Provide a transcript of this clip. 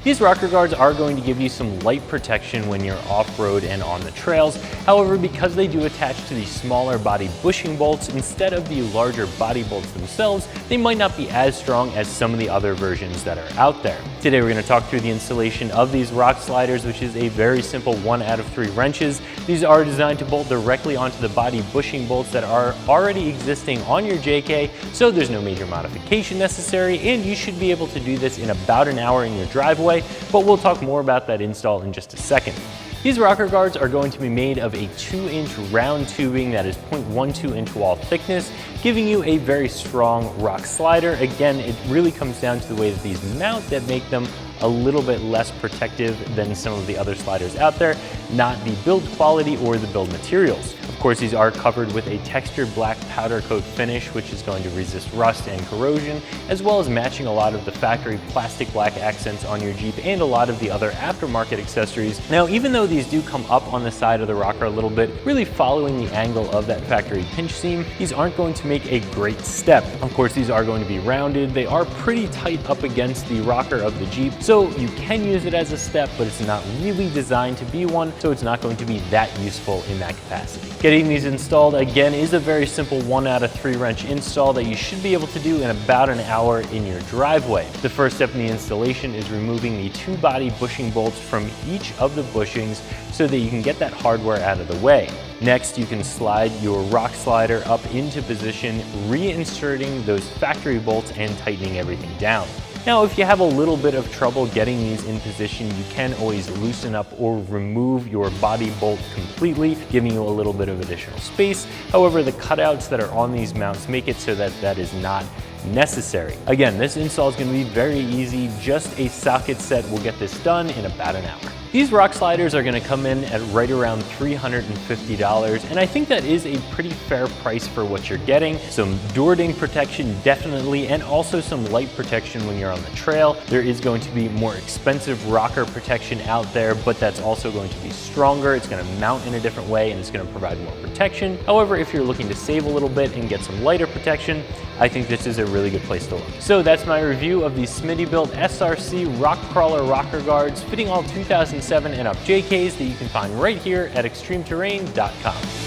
These rocker guards are going to give you some light protection when you're off-road and on the trails. However, because they do attach to the smaller body bushing bolts instead of the larger body bolts themselves, they might not be as strong as some of the other versions that are out there. Today we're going to talk through the installation of these rock sliders, which is a very simple 1 out of 3 wrenches. These are designed to bolt directly onto the body bushing bolts that are already existing on your JK, so there's no major modification necessary, and you should be able to do this in about an hour in your driveway, but we'll talk more about that install in just a second. These rocker guards are going to be made of a 2-inch round tubing that is 0.12 inch wall thickness, giving you a very strong rock slider. Again, it really comes down to the way that these mount that make them a little bit less protective than some of the other sliders out there, not the build quality or the build materials. Of course, these are covered with a textured black powder coat finish, which is going to resist rust and corrosion, as well as matching a lot of the factory plastic black accents on your Jeep and a lot of the other aftermarket accessories. Now, even though these do come up on the side of the rocker a little bit, really following the angle of that factory pinch seam, these aren't going to make a great step. Of course, these are going to be rounded. They are pretty tight up against the rocker of the Jeep, so you can use it as a step, but it's not really designed to be one, so it's not going to be that useful in that capacity. Getting these installed, again, is a very simple 1 out of 3 wrench install that you should be able to do in about an hour in your driveway. The first step in the installation is removing the 2 body bushing bolts from each of the bushings so that you can get that hardware out of the way. Next, you can slide your rock slider up into position, reinserting those factory bolts and tightening everything down. Now, if you have a little bit of trouble getting these in position, you can always loosen up or remove your body bolt completely, giving you a little bit of additional space. However, the cutouts that are on these mounts make it so that that is not necessary. Again, this install is going to be very easy. Just a socket set will get this done in about an hour. These rock sliders are going to come in at right around $350, and I think that is a pretty fair price for what you're getting. Some door-ding protection definitely, and also some light protection when you're on the trail. There is going to be more expensive rocker protection out there, but that's also going to be stronger. It's going to mount in a different way, and it's going to provide more protection. However, if you're looking to save a little bit and get some lighter protection, I think this is a really good place to look. So that's my review of the Smittybilt SRC Rock Crawler Rocker Guards, fitting all 2007 and up JKs that you can find right here at ExtremeTerrain.com.